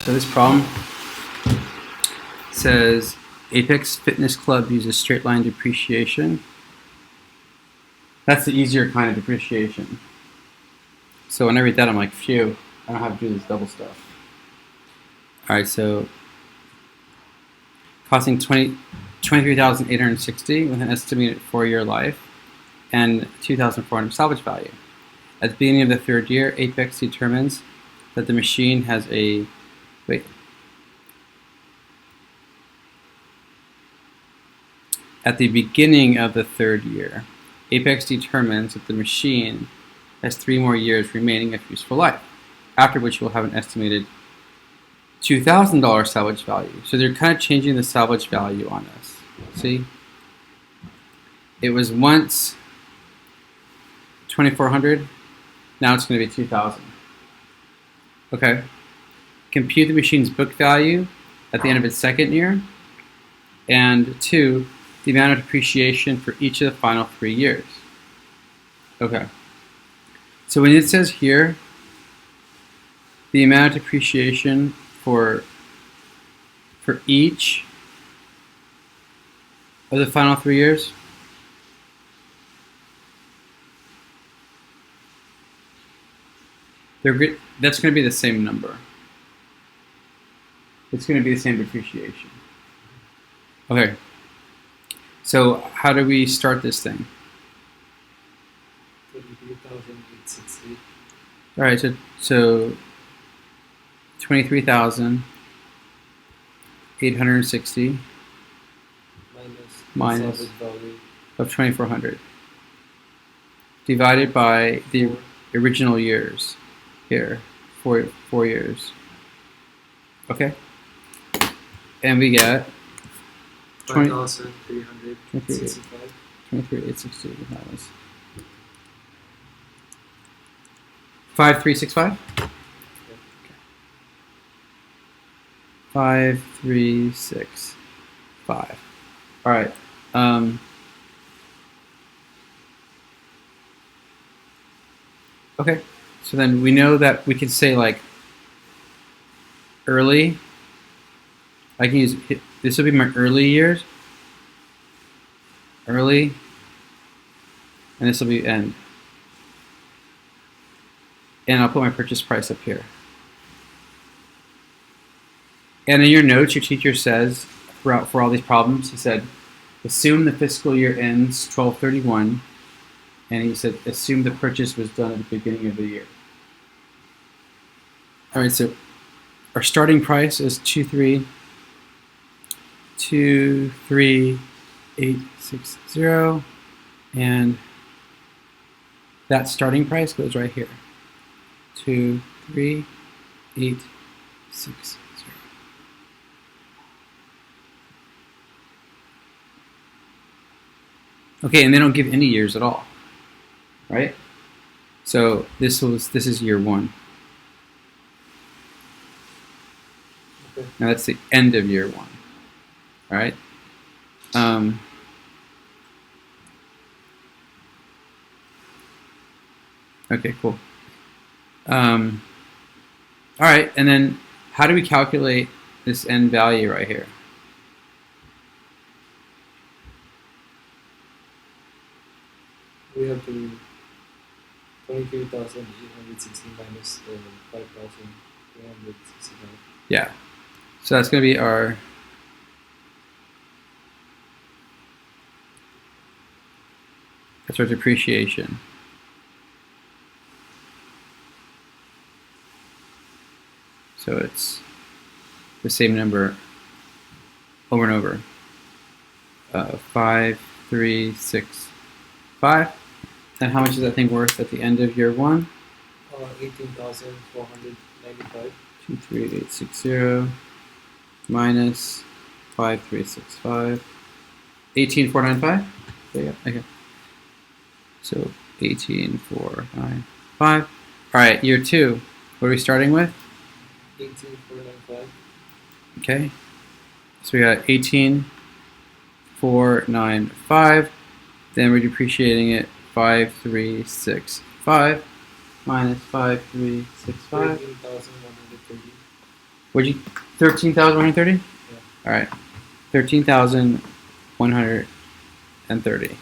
So this problem says Apex Fitness Club uses straight line depreciation. That's the easier kind of depreciation. So when I read that, I'm like, phew, I don't have to do this double stuff. All right, so costing $23,860 with an estimated 4-year life and $2,400 salvage value. At the beginning of the third year, Apex determines that the machine has a At the beginning of the third year, Apex determines that the machine has 3 more years remaining of useful life, after which we'll have an estimated $2,000 salvage value. So they're kind of changing the salvage value on us. See? It was once $2,400, now it's going to be $2,000. Okay. Compute the machine's book value at the end of its second year, and 2, the amount of depreciation for each of the final 3 years. Okay. So when it says here, the amount of depreciation for each of the final 3 years, that's going to be the same number. It's going to be the same depreciation. Okay. So how do we start this thing? 33,860. All right, so 23,860 minus value of 2,400 divided by the original years here, 4 years. Okay, and we get 5,365. 23,860 minus 5,365. 5,365. All right. Okay. So then we know that we can say like early. I can use this will be my early years. Early. And this will be end. And I'll put my purchase price up here. And in your notes, your teacher says, for all these problems, he said, assume the fiscal year ends 12/31, and he said, assume the purchase was done at the beginning of the year. All right, so our starting price is 23,860, and that starting price goes right here. 23,860. Okay, and they don't give any years at all, right? So this is year 1. Okay. Now that's the end of year 1, all right? Okay, cool. All right, and then how do we calculate this end value right here? We have to 23,860 minus the 5,365. Yeah. So that's going to be that's our depreciation. So it's the same number over and over. 5,365. And how much is that thing worth at the end of year 1? 18,495. 23,860 minus 5,365. 18,495. Yeah. Okay. So 18,495. All right. Year 2. What are we starting with? 18,495. Okay. So we got 18,495. Then we're depreciating it 5,365 minus 5,365. 13,130. Would you 13,130? Yeah. All right, 13,130.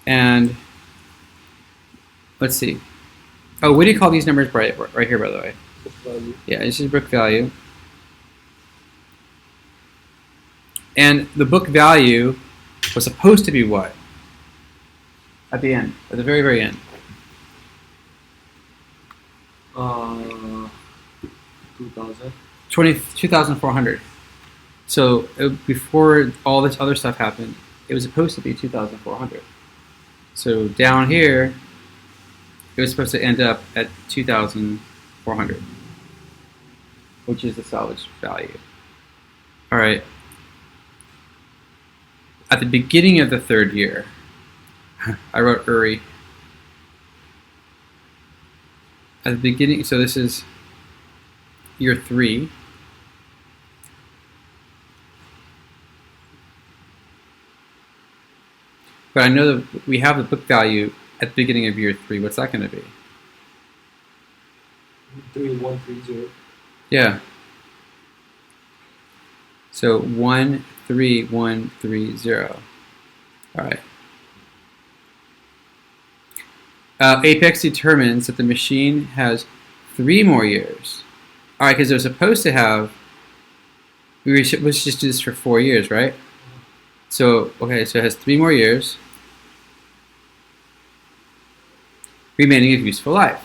And let's see. Oh, what do you call these numbers right here, by the way? Book value. Yeah, this is book value. And the book value was supposed to be what? At the end, at the very, very end. 2,000. 2,400. So before all this other stuff happened, it was supposed to be 2,400. So down here, it was supposed to end up at 2,400, which is the salvage value. All right. At the beginning of the third year, I wrote Uri. At the beginning, so this is year 3. But I know that we have the book value at the beginning of year 3. What's that going to be? 3,130. Yeah. So 13130. All right. Apex determines that the machine has 3 more years. All right, because it was supposed to have. Let's just do this for 4 years, right? So okay, so it has 3 more years remaining of useful life.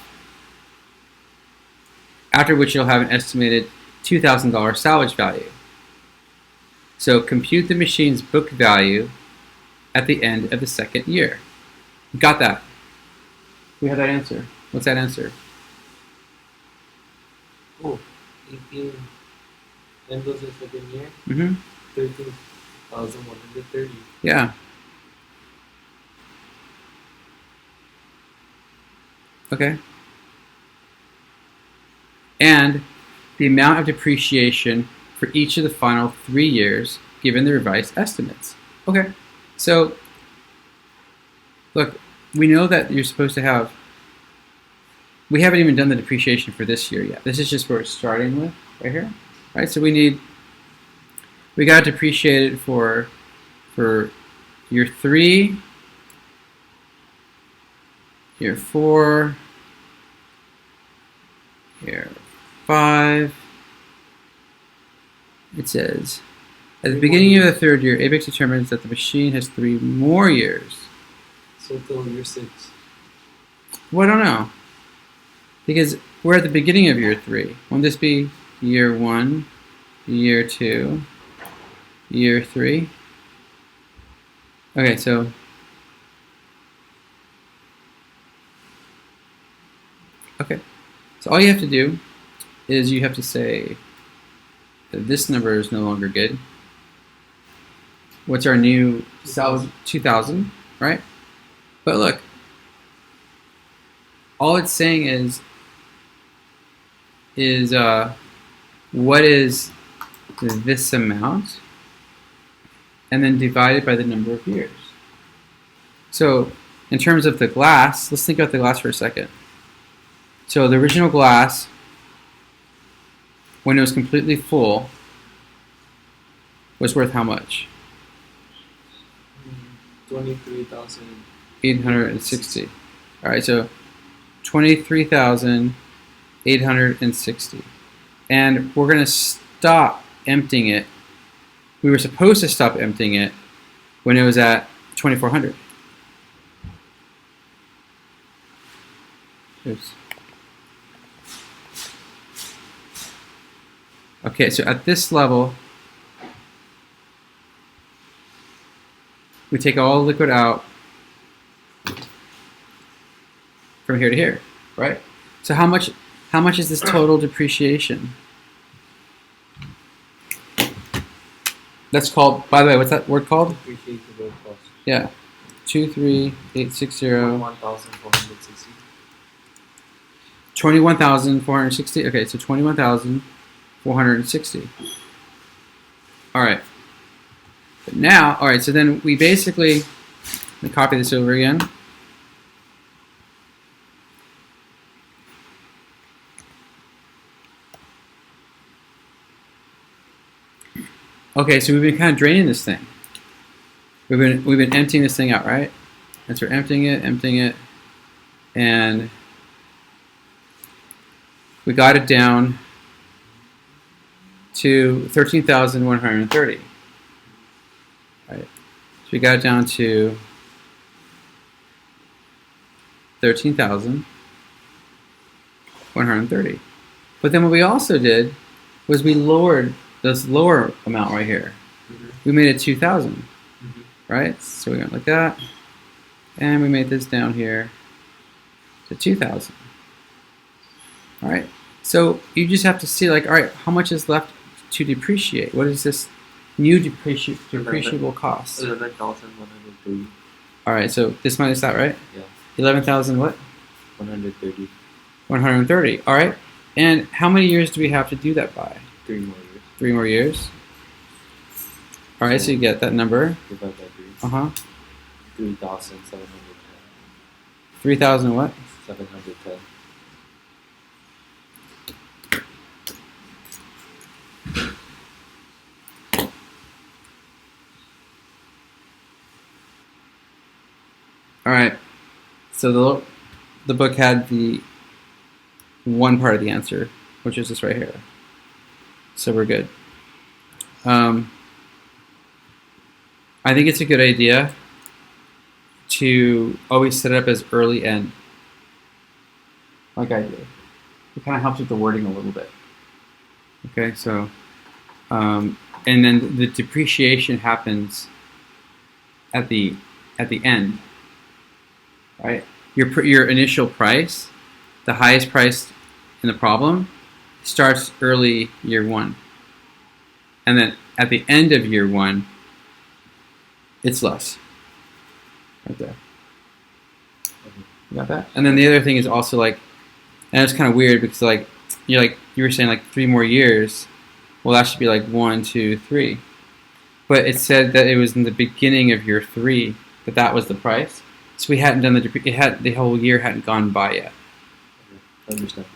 After which you'll have an estimated $2,000 salvage value. So compute the machine's book value at the end of the second year. Got that? We have that answer. What's that answer? Oh, 18. End of the second year. 13,130. Yeah. Okay. And the amount of depreciation for each of the final 3 years given the revised estimates. Okay. So, look, we know that you're supposed to have. We haven't even done the depreciation for this year yet. This is just where it's starting with, right here. Right? So we got to depreciate it for year 3, year 4, year 5. It says, at the beginning of the third year, Apex determines that the machine has 3 more years. So till year 6. Well, I don't know. Because we're at the beginning of year 3. Won't this be year 1, year 2, year 3? Okay, so all you have to do is you have to say that this number is no longer good. What's our new salvage? 2,000, right? But look, all it's saying is what is this amount, and then divided by the number of years. So in terms of the glass, let's think about the glass for a second. So the original glass, when it was completely full, was worth how much? 23,860. All right, so 23,860. And we're going to stop emptying it. We were supposed to stop emptying it when it was at 2,400. Oops. Okay, so at this level, we take all the liquid out from here to here, right? So how much is this total depreciation? That's called, by the way, what's that word called? Depreciable cost. Yeah. 23860. 21,460. 21,460. Okay, so 21,460. All right. But now, all right, so then we basically, let me copy this over again. Okay, so we've been kind of draining this thing. We've been emptying this thing out, right? And so we're emptying it, and we got it down to 13,130. Right. So we got it down to 13,130. But then what we also did was we lowered this lower amount right here. Mm-hmm. We made it 2,000, Mm-hmm. right? So we went like that, and we made this down here to 2,000. All right. So you just have to see, like, all right, how much is left to depreciate? What is this new depreciable cost? 11,130. All right. So this minus that, right? Yeah. 11,000 what? 130. 130. All right. And how many years do we have to do that by? 3 more years. 3 more years. All right. So you get that number. Divide by 3. 3,710. 3,000 what? 710. All right. So the book had the one part of the answer, which is this right here. So we're good. I think it's a good idea to always set it up as early end, like I did. It kind of helps with the wording a little bit. Okay, so and then the depreciation happens at the end, right? Your initial price, the highest price in the problem, starts early year one, and then at the end of year one, it's less. Right there. You got that? And then the other thing is also like, and it's kind of weird because like you were saying like 3 more years. Well, that should be like 1, 2, 3. But it said that it was in the beginning of year 3 that was the price. So we hadn't done the whole year hadn't gone by yet. I understand.